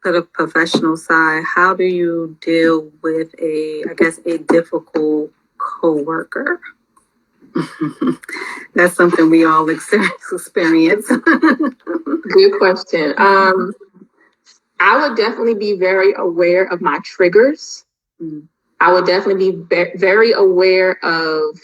for the professional side, how do you deal with a difficult coworker? That's something we all experience. Good question. I would definitely be very aware of my triggers. I would definitely be very aware of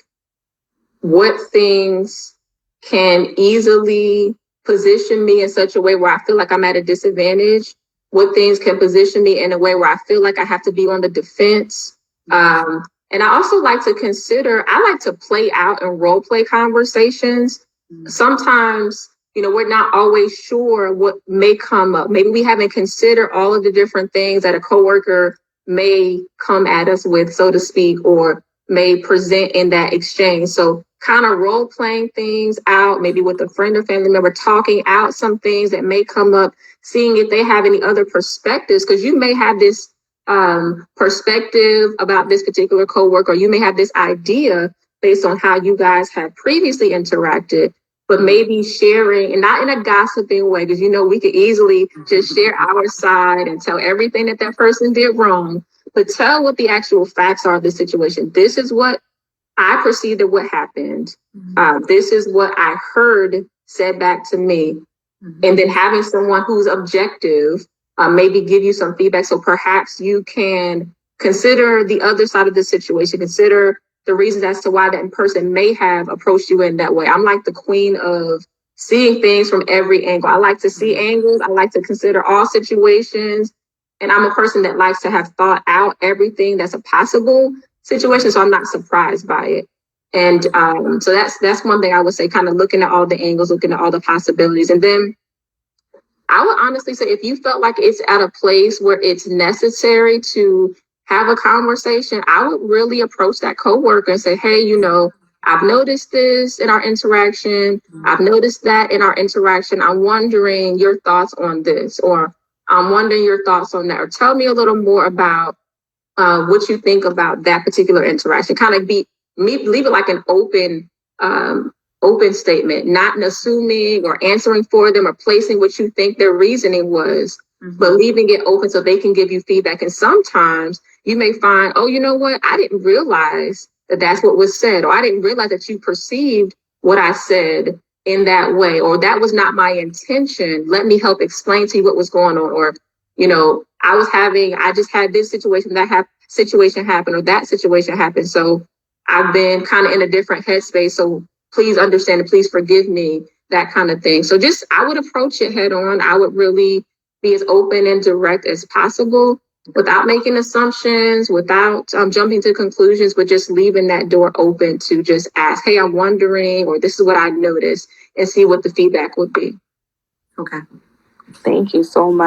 what things can easily position me in such a way where I feel like I'm at a disadvantage, what things can position me in a way where I feel like I have to be on the defense. And I also like to consider, I like to play out and role play conversations. Sometimes, we're not always sure what may come up. Maybe we haven't considered all of the different things that a coworker may come at us with, so to speak, or may present in that exchange. So kind of role playing things out, maybe with a friend or family member, talking out some things that may come up, seeing if they have any other perspectives, because you may have this perspective about this particular coworker, or you may have this idea based on how you guys have previously interacted, but maybe sharing, and not in a gossiping way, because we could easily just share our side and tell everything that person did wrong, but tell what the actual facts are of the situation. This is what I perceived of what happened. This is what I heard said back to me. And then having someone who's objective maybe give you some feedback. So perhaps you can consider the other side of the situation, consider the reasons as to why that person may have approached you in that way. I'm like the queen of seeing things from every angle. I like to see angles. I like to consider all situations. And I'm a person that likes to have thought out everything that's a possible situation, so I'm not surprised by it. And so that's one thing I would say, kind of looking at all the angles, looking at all the possibilities. And then I would honestly say, if you felt like it's at a place where it's necessary to have a conversation, I would really approach that coworker and say, hey, I've noticed this in our interaction. I've noticed that in our interaction. I'm wondering your thoughts on this, or I'm wondering your thoughts on that, or tell me a little more about what you think about that particular interaction. Kind of leave it like an open statement, not assuming or answering for them or placing what you think their reasoning was, but leaving it open so they can give you feedback. And sometimes you may find, oh, you know what? I didn't realize that that's what was said, or I didn't realize that you perceived what I said in that way, or that was not my intention. Let me help explain to you what was going on, or I just had this situation, situation happened, or that situation happened. So I've been kind of in a different headspace. So please understand and please forgive me, that kind of thing. So I would approach it head on. I would really be as open and direct as possible without making assumptions, without jumping to conclusions, but just leaving that door open to just ask, hey, I'm wondering, or this is what I noticed, and see what the feedback would be. Okay. Thank you so much.